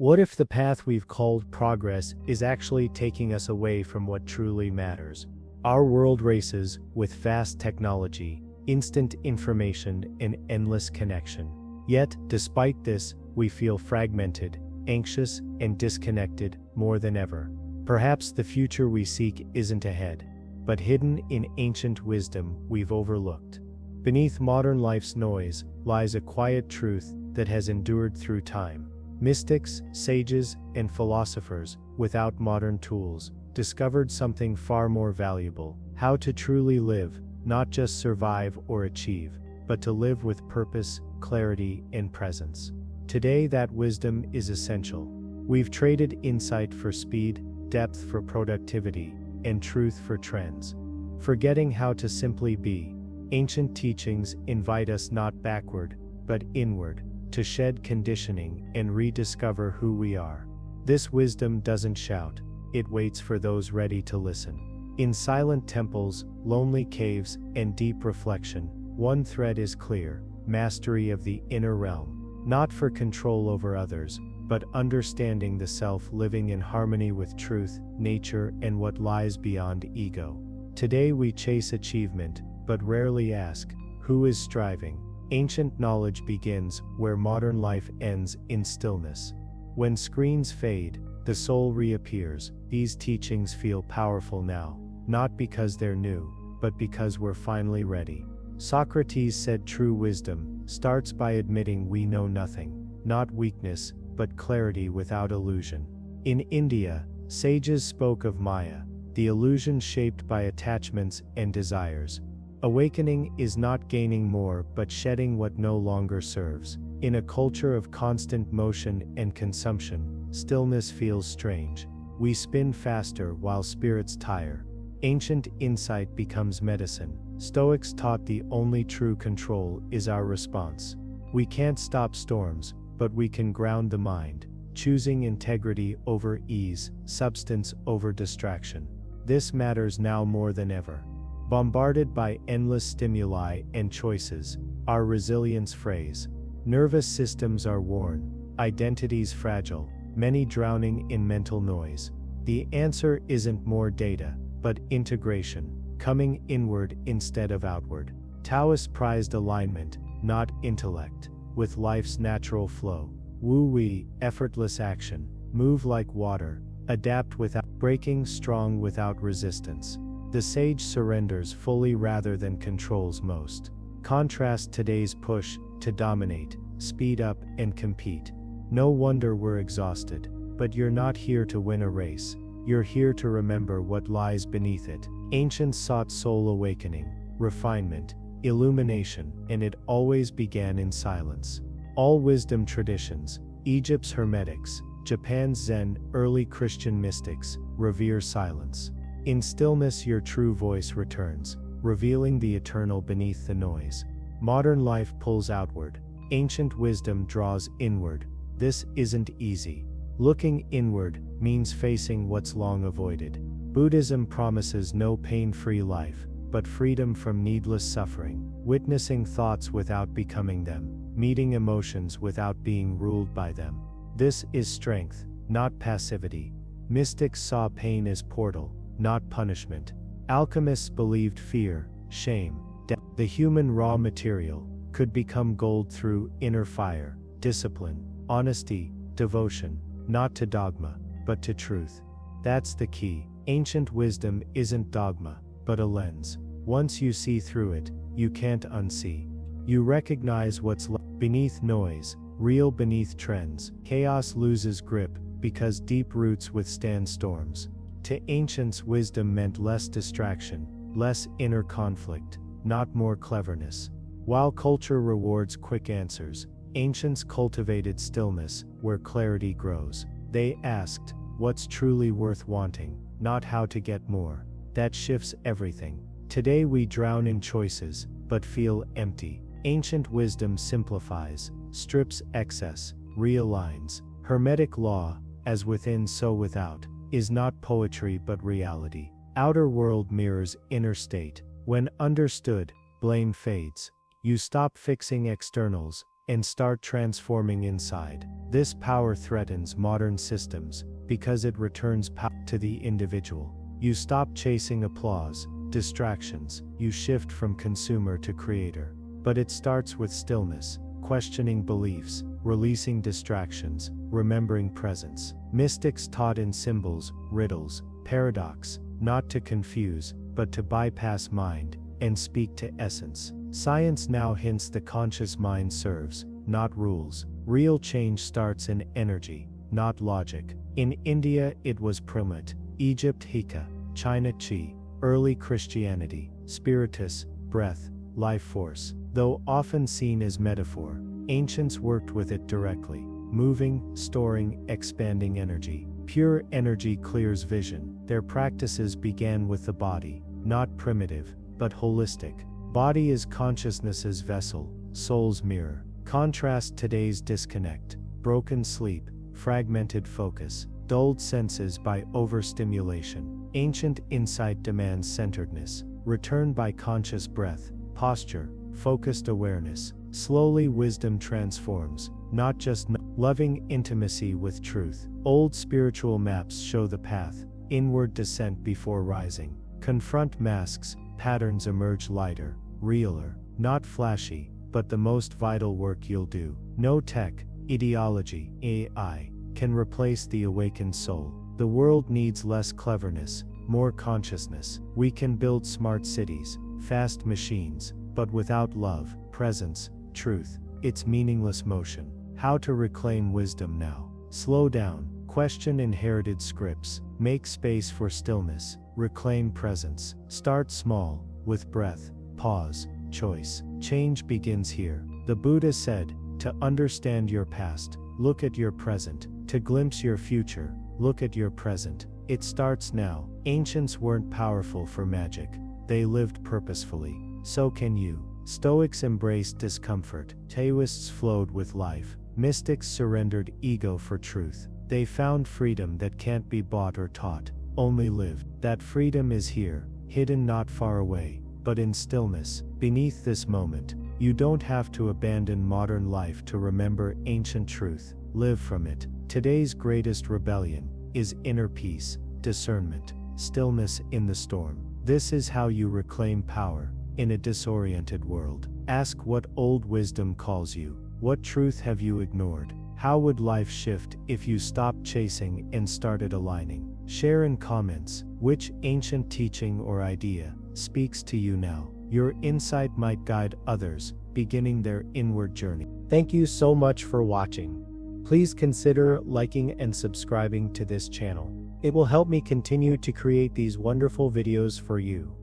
What if the path we've called progress is actually taking us away from what truly matters? Our world races with fast technology, instant information, and endless connection. Yet, despite this, we feel fragmented, anxious, and disconnected more than ever. Perhaps the future we seek isn't ahead, but hidden in ancient wisdom we've overlooked. Beneath modern life's noise lies a quiet truth that has endured through time. Mystics, sages, and philosophers, without modern tools, discovered something far more valuable: how to truly live, not just survive or achieve, but to live with purpose, clarity, and presence. Today, that wisdom is essential. We've traded insight for speed, depth for productivity, and truth for trends, forgetting how to simply be. Ancient teachings invite us not backward, but inward, to shed conditioning and rediscover who we are. This wisdom doesn't shout, it waits for those ready to listen. In silent temples, lonely caves, and deep reflection, one thread is clear: mastery of the inner realm, not for control over others, but understanding the self, living in harmony with truth, nature, and what lies beyond ego. Today we chase achievement, but rarely ask, who is striving? Ancient knowledge begins where modern life ends, in stillness. When screens fade, the soul reappears. These teachings feel powerful now, not because they're new, but because we're finally ready. Socrates said true wisdom starts by admitting we know nothing, not weakness, but clarity without illusion. In India, sages spoke of Maya, the illusion shaped by attachments and desires. Awakening is not gaining more but shedding what no longer serves. In a culture of constant motion and consumption, stillness feels strange. We spin faster while spirits tire. Ancient insight becomes medicine. Stoics taught the only true control is our response. We can't stop storms, but we can ground the mind, choosing integrity over ease, substance over distraction. This matters now more than ever. Bombarded by endless stimuli and choices, our resilience frays. Nervous systems are worn, identities fragile, many drowning in mental noise. The answer isn't more data, but integration, coming inward instead of outward. Taoists prized alignment, not intellect, with life's natural flow. Wu-wei, effortless action, move like water, adapt without breaking, strong without resistance. The sage surrenders fully rather than controls most. Contrast today's push to dominate, speed up, and compete. No wonder we're exhausted. But you're not here to win a race. You're here to remember what lies beneath it. Ancients sought soul awakening, refinement, illumination, and it always began in silence. All wisdom traditions, Egypt's Hermetics, Japan's Zen, early Christian mystics, revere silence. In stillness your true voice returns, revealing the eternal beneath the noise. Modern life pulls outward. Ancient wisdom draws inward. This isn't easy. Looking inward means facing what's long avoided. Buddhism promises no pain-free life, but freedom from needless suffering, witnessing thoughts without becoming them, meeting emotions without being ruled by them. This is strength, not passivity. Mystics saw pain as portal, not punishment. Alchemists believed fear, shame, death, the human raw material, could become gold through inner fire, discipline, honesty, devotion, not to dogma, but to truth. That's the key. Ancient wisdom isn't dogma, but a lens. Once you see through it, you can't unsee. You recognize what's beneath noise, real beneath trends. Chaos loses grip because deep roots withstand storms. To ancients, wisdom meant less distraction, less inner conflict, not more cleverness. While culture rewards quick answers, ancients cultivated stillness where clarity grows. They asked, what's truly worth wanting, not how to get more. That shifts everything. Today we drown in choices, but feel empty. Ancient wisdom simplifies, strips excess, realigns. Hermetic law, as within so without, is not poetry but reality. Outer world mirrors inner state. When understood, blame fades. You stop fixing externals and start transforming inside. This power threatens modern systems because it returns power to the individual. You stop chasing applause, distractions, you shift from consumer to creator. But it starts with stillness, questioning beliefs, releasing distractions, remembering presence. Mystics taught in symbols, riddles, paradox, not to confuse, but to bypass mind and speak to essence. Science now hints the conscious mind serves, not rules. Real change starts in energy, not logic. In India it was Pramat, Egypt Hika, China Chi, early Christianity, spiritus, breath, life force. Though often seen as metaphor, ancients worked with it directly, moving, storing, expanding energy. Pure energy clears vision. Their practices began with the body, not primitive, but holistic. Body is consciousness's vessel, soul's mirror. Contrast today's disconnect, broken sleep, fragmented focus, dulled senses by overstimulation. Ancient insight demands centeredness, return by conscious breath, posture, focused awareness. Slowly wisdom transforms, not just loving intimacy with truth. Old spiritual maps show the path, inward descent before rising. Confront masks, patterns emerge lighter, realer, not flashy, but the most vital work you'll do. No tech, ideology, AI, can replace the awakened soul. The world needs less cleverness, more consciousness. We can build smart cities, fast machines, but without love, presence, truth, it's meaningless motion. How to reclaim wisdom now? Slow down, question inherited scripts, make space for stillness, reclaim presence. Start small, with breath, pause, choice. Change begins here. The Buddha said, to understand your past, look at your present. To glimpse your future, look at your present. It starts now. Ancients weren't powerful for magic, they lived purposefully. So can you. Stoics embraced discomfort, Taoists flowed with life, mystics surrendered ego for truth. They found freedom that can't be bought or taught, only lived. That freedom is here, hidden not far away, but in stillness, beneath this moment. You don't have to abandon modern life to remember ancient truth, live from it. Today's greatest rebellion is inner peace, discernment, stillness in the storm. This is how you reclaim power in a disoriented world. Ask what old wisdom calls you. What truth have you ignored? How would life shift if you stopped chasing and started aligning? Share in comments which ancient teaching or idea speaks to you now. Your insight might guide others beginning their inward journey. Thank you so much for watching. Please consider liking and subscribing to this channel. It will help me continue to create these wonderful videos for you.